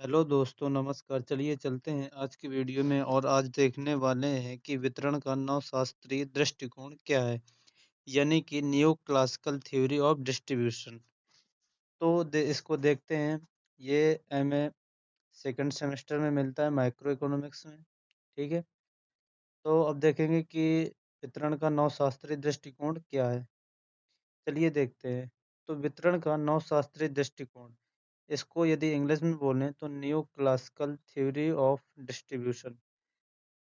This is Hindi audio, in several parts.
हेलो दोस्तों, नमस्कार। चलिए चलते हैं आज की वीडियो में और आज देखने वाले हैं कि वितरण का नवशास्त्रीय दृष्टिकोण क्या है, यानी कि new classical theory of distribution. तो इसको देखते हैं। ये एमए सेकंड सेमेस्टर में मिलता है माइक्रो इकोनॉमिक्स में। ठीक है। तो अब देखेंगे कि वितरण का नवशास्त्रीय दृष्टिकोण क्या है। चलिए देखते हैं। तो वितरण का नवशास्त्रीय दृष्टिकोण, इसको यदि इंग्लिश में बोलें तो new classical theory of distribution.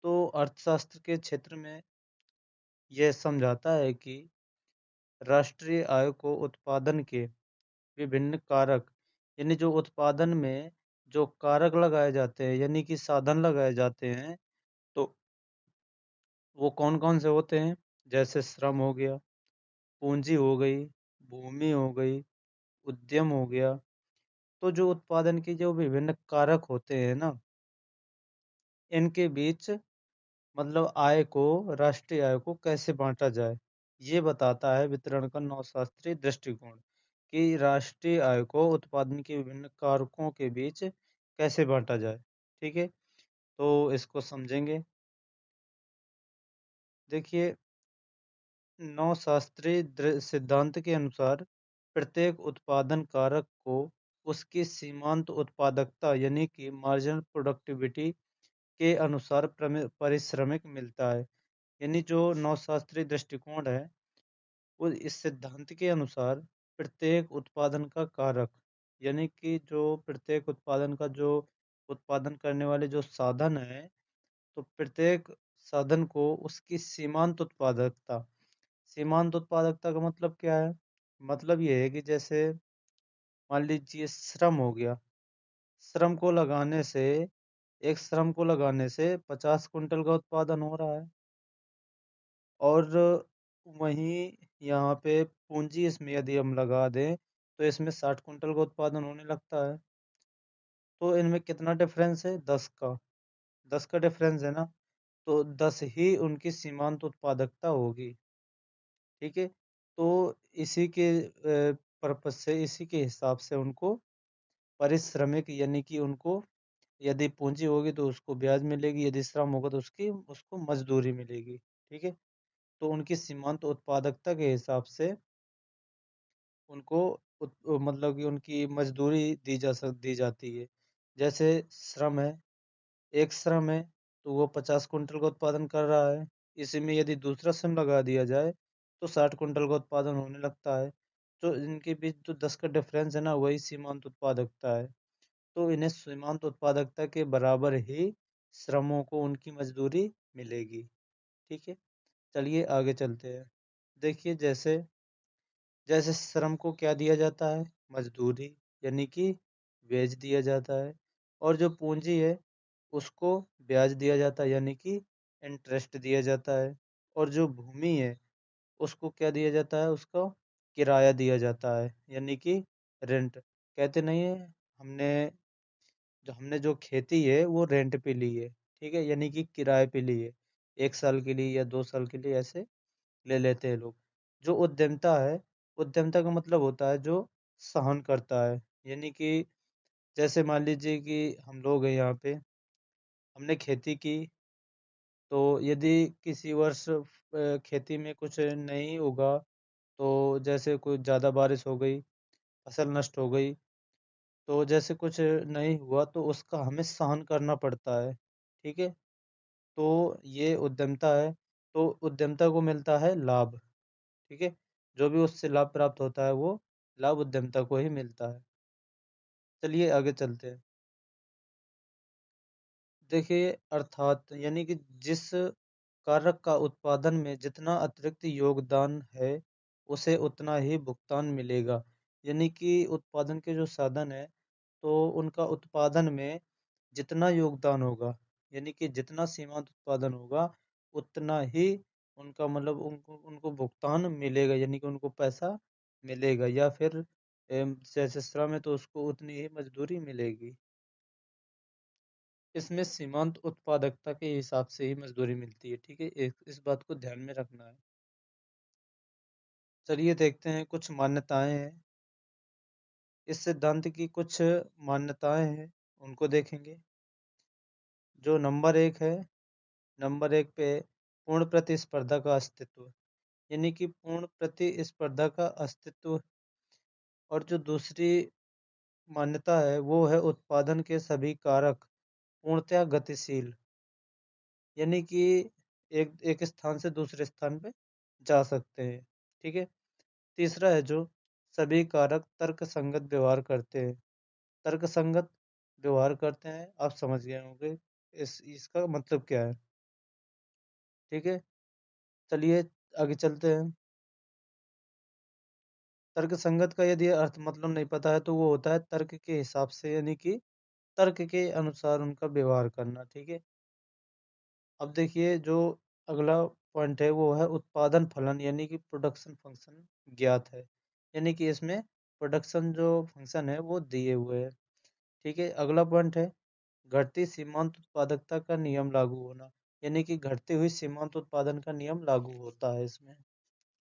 तो अर्थशास्त्र के क्षेत्र में यह समझाता है कि राष्ट्रीय आय को उत्पादन के विभिन्न कारक, यानी जो उत्पादन में जो कारक लगाए जाते हैं, यानी कि साधन लगाए जाते हैं, तो वो कौन कौन से होते हैं। जैसे श्रम हो गया, पूंजी हो गई, भूमि हो गई, उद्यम हो गया। तो जो उत्पादन के जो विभिन्न कारक होते हैं ना, इनके बीच मतलब आय को, राष्ट्रीय आय को कैसे बांटा जाए, ये बताता है वितरण का नवशास्त्रीय दृष्टिकोण कि राष्ट्रीय आय को उत्पादन के विभिन्न कारकों के बीच कैसे बांटा जाए। ठीक है। तो इसको समझेंगे। देखिए, नवशास्त्रीय सिद्धांत के अनुसार प्रत्येक उत्पादन कारक को उसकी सीमांत उत्पादकता, यानी कि मार्जिनल प्रोडक्टिविटी के अनुसार पारिश्रमिक मिलता है। यानी जो नवशास्त्रीय दृष्टिकोण है, वो इस सिद्धांत के अनुसार प्रत्येक उत्पादन का कारक, यानी कि जो प्रत्येक उत्पादन का जो उत्पादन करने वाले जो साधन है, तो प्रत्येक साधन को उसकी सीमांत उत्पादकता का मतलब क्या है। मतलब ये है कि जैसे मान लीजिए श्रम हो गया। श्रम को लगाने से एक श्रम को लगाने से 50 कुंटल का उत्पादन हो रहा है। और वहीं यहाँ पे पूंजी इसमें यदि हम लगा दें तो इसमें 60 कुंटल का उत्पादन होने लगता है। तो इनमें कितना डिफरेंस है, 10 का। 10 का डिफरेंस है ना। तो 10 ही उनकी सीमांत उत्पादकता होगी। ठीक है। तो इसी के पर्पज से, इसी के हिसाब से उनको पारिश्रमिक, यानी कि उनको यदि पूंजी होगी तो उसको ब्याज मिलेगी, यदि श्रम होगा तो उसकी उसको मजदूरी मिलेगी। ठीक है। तो उनकी सीमांत उत्पादकता के हिसाब से उनको मतलब कि उनकी मजदूरी दी जाती है। जैसे श्रम है, एक श्रम है, तो वो 50 कुंटल का उत्पादन कर रहा है। इसी में यदि दूसरा श्रम लगा दिया जाए तो 60 कुंटल का उत्पादन होने लगता है। तो इनके बीच जो 10 का डिफरेंस है ना, वही सीमांत उत्पादकता है। तो इन्हें सीमांत उत्पादकता के बराबर ही श्रमों को उनकी मजदूरी मिलेगी। ठीक है। चलिए आगे चलते हैं। देखिए, जैसे जैसे श्रम को क्या दिया जाता है, मजदूरी, यानी कि वेज दिया जाता है। और जो पूंजी है उसको ब्याज दिया जाता है, यानी कि इंटरेस्ट दिया जाता है। और जो भूमि है उसको क्या दिया जाता है, उसको किराया दिया जाता है, यानी कि रेंट। कहते नहीं है, हमने हमने जो खेती है वो रेंट पे ली है। ठीक है, यानी कि किराए पे ली है। 1 साल के लिए या 2 साल के लिए ऐसे ले लेते हैं लोग। जो उद्यमिता है, उद्यमिता का मतलब होता है जो सहन करता है। यानी कि जैसे मान लीजिए कि हम लोग हैं यहाँ पे, हमने खेती की। तो यदि किसी वर्ष खेती में कुछ नहीं उगा, तो जैसे कोई ज़्यादा बारिश हो गई, फसल नष्ट हो गई, तो जैसे कुछ नहीं हुआ तो उसका हमें सहन करना पड़ता है। ठीक है। तो ये उद्यमिता है। तो उद्यमिता को मिलता है लाभ। ठीक है। जो भी उससे लाभ प्राप्त होता है वो लाभ उद्यमिता को ही मिलता है। चलिए आगे चलते हैं। देखिए, अर्थात यानी कि जिस कारक का उत्पादन में जितना अतिरिक्त योगदान है, उसे उतना ही भुगतान मिलेगा। यानी कि उत्पादन के जो साधन है, तो उनका उत्पादन में जितना योगदान होगा, यानी कि जितना सीमांत उत्पादन होगा, उतना ही उनका मतलब उनको उनको भुगतान मिलेगा, यानी कि उनको पैसा मिलेगा। या फिर जैसे श्रम है तो उसको उतनी ही मजदूरी मिलेगी। इसमें सीमांत उत्पादकता के हिसाब से ही मजदूरी मिलती है। ठीक है, इस बात को ध्यान में रखना है। चलिए देखते हैं, कुछ मान्यताएं हैं। इस सिद्धांत की कुछ मान्यताएं हैं, उनको देखेंगे। जो नंबर एक है, नंबर एक पे पूर्ण प्रतिस्पर्धा का अस्तित्व, यानी कि पूर्ण प्रतिस्पर्धा का अस्तित्व। और जो दूसरी मान्यता है वो है उत्पादन के सभी कारक पूर्णतः गतिशील, यानी कि एक एक स्थान से दूसरे स्थान पे जा सकते हैं। ठीक है। तीसरा है जो सभी कारक तर्क संगत व्यवहार करते हैं। तर्क संगत व्यवहार करते हैं, आप समझ गए होंगे इसका मतलब क्या है। ठीक है। चलिए आगे चलते हैं। तर्क संगत का यदि अर्थ मतलब नहीं पता है तो वो होता है तर्क के हिसाब से, यानी कि तर्क के अनुसार उनका व्यवहार करना। ठीक है। अब देखिए जो अगला पॉइंट है वो है उत्पादन फलन, यानी कि प्रोडक्शन फंक्शन ज्ञात है, यानी कि इसमें प्रोडक्शन जो फंक्शन है वो दिए हुए है। ठीक है। अगला पॉइंट है घटती सीमांत उत्पादकता का नियम लागू होना, यानी कि घटती हुई सीमांत उत्पादन का नियम लागू होता है इसमें।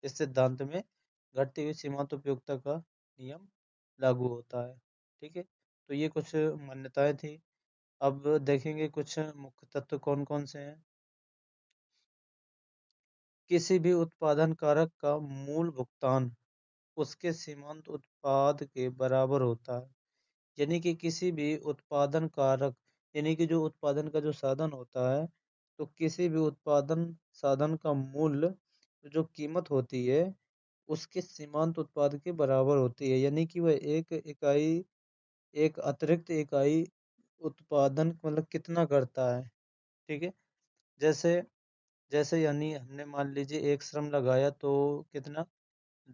इस सिद्धांत में घटती हुई सीमांत उपयोगिता का नियम लागू होता है। ठीक है। तो ये कुछ मान्यताएं थी। अब देखेंगे कुछ मुख्य तत्व कौन कौन से हैं। किसी भी उत्पादन कारक का मूल भुगतान उसके सीमांत उत्पाद के बराबर होता है, यानी कि किसी भी उत्पादन कारक, यानी कि जो उत्पादन का जो साधन होता है, तो किसी भी उत्पादन साधन का मूल्य जो कीमत होती है उसके सीमांत उत्पाद के बराबर होती है, यानी कि वह एक इकाई, एक अतिरिक्त इकाई उत्पादन मतलब कितना करता है। ठीक है। जैसे जैसे यानी हमने मान लीजिए एक श्रम लगाया तो कितना,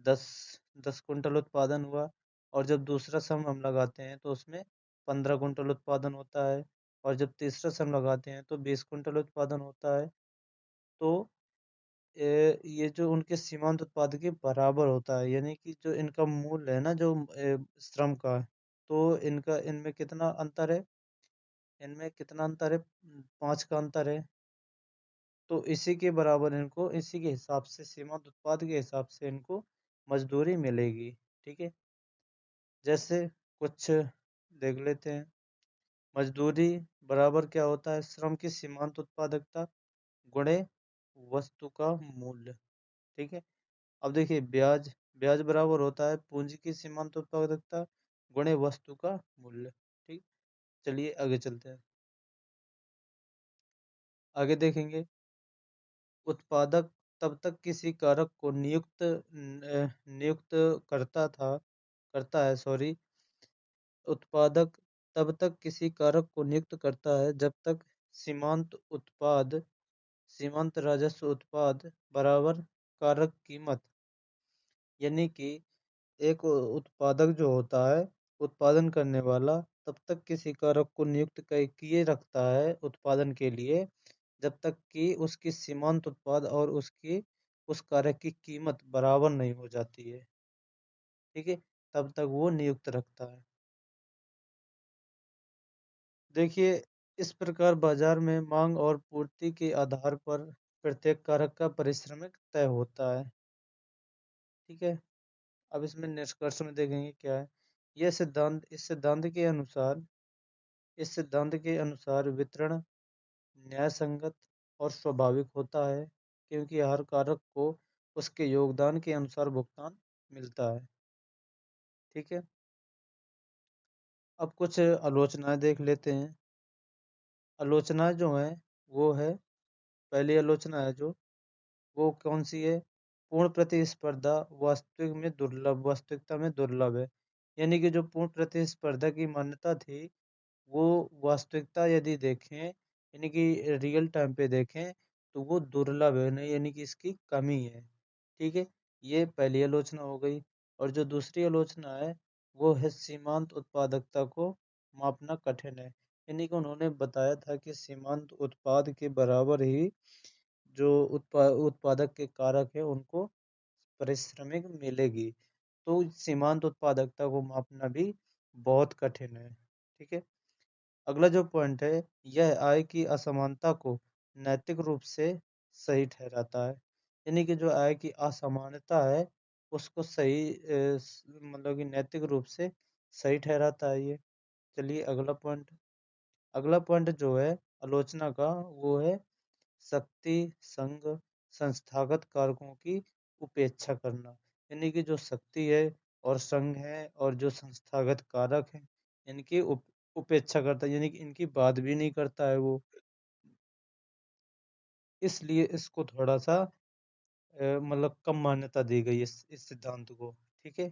10 10 कुंटल उत्पादन हुआ। और जब दूसरा श्रम हम लगाते हैं तो उसमें 15 कुंटल उत्पादन होता है। और जब तीसरा श्रम लगाते हैं तो 20 कुंटल उत्पादन होता है। तो ये जो उनके सीमांत उत्पाद के बराबर होता है, यानी कि जो इनका मूल्य है ना जो श्रम का, तो इनका इनमें कितना अंतर है, इनमें कितना अंतर है, 5 का अंतर है। तो इसी के बराबर इनको, इसी के हिसाब से सीमांत उत्पाद के हिसाब से इनको मजदूरी मिलेगी। ठीक है। जैसे कुछ देख लेते हैं। मजदूरी बराबर क्या होता है, श्रम की सीमांत उत्पादकता गुणे वस्तु का मूल्य। ठीक है। अब देखिए ब्याज, ब्याज बराबर होता है पूंजी की सीमांत उत्पादकता गुणे वस्तु का मूल्य। ठीक। चलिए आगे चलते हैं। आगे देखेंगे उत्पादक तब तक किसी कारक को नियुक्त करता है, सॉरी। उत्पादक तब तक किसी कारक को नियुक्त करता है जब तक सीमांत उत्पाद, सीमांत राजस्व उत्पाद बराबर कारक कीमत, यानी कि एक उत्पादक जो होता है, उत्पादन करने वाला, तब तक किसी कारक को नियुक्त किए रखता है उत्पादन के लिए जब तक कि उसकी सीमांत उत्पाद और उसकी उस कारक की कीमत बराबर नहीं हो जाती है। ठीक है। तब तक वो नियुक्त रखता है। देखिए इस प्रकार बाजार में मांग और पूर्ति के आधार पर प्रत्येक कारक का पारिश्रमिक तय होता है। ठीक है। अब इसमें निष्कर्ष में देखेंगे क्या है। यह सिद्धांत, इस सिद्धांत के अनुसार वितरण न्याय संगत और स्वाभाविक होता है, क्योंकि हर कारक को उसके योगदान के अनुसार भुगतान मिलता है। ठीक है। अब कुछ आलोचनाएं देख लेते हैं। आलोचनाएं जो है वो है, पहली आलोचना है जो, वो कौन सी है, पूर्ण प्रतिस्पर्धा वास्तविकता में दुर्लभ है, यानी कि जो पूर्ण प्रतिस्पर्धा की मान्यता थी वो वास्तविकता यदि देखें, यानी कि रियल टाइम पे देखें, तो वो दुर्लभ है नहीं, यानी कि इसकी कमी है। ठीक है। ये पहली आलोचना हो गई। और जो दूसरी आलोचना है वो है सीमांत उत्पादकता को मापना कठिन है, यानी कि उन्होंने बताया था कि सीमांत उत्पाद के बराबर ही जो उत्पादक के कारक है उनको पारिश्रमिक मिलेगी। तो सीमांत उत्पादकता को मापना भी बहुत कठिन है। ठीक है। अगला जो पॉइंट है यह आय की असमानता को नैतिक रूप से सही ठहराता है, यानी कि जो आय की असमानता है उसको सही मतलब कि नैतिक रूप से सही ठहराता है ये। चलिए अगला पॉइंट। अगला पॉइंट जो है आलोचना का, वो है शक्ति, संघ, संस्थागत कारकों की उपेक्षा करना। यानी कि जो शक्ति है और संघ है और जो संस्थागत कारक है, इनकी उपेक्षा करता है, यानी कि इनकी बात भी नहीं करता है वो। इसलिए इसको थोड़ा सा मतलब कम मान्यता दी गई है इस सिद्धांत को। ठीक है,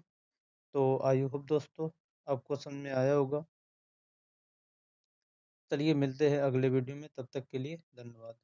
तो आई होप दोस्तों आपको समझ में आया होगा। चलिए मिलते हैं अगले वीडियो में, तब तक के लिए धन्यवाद।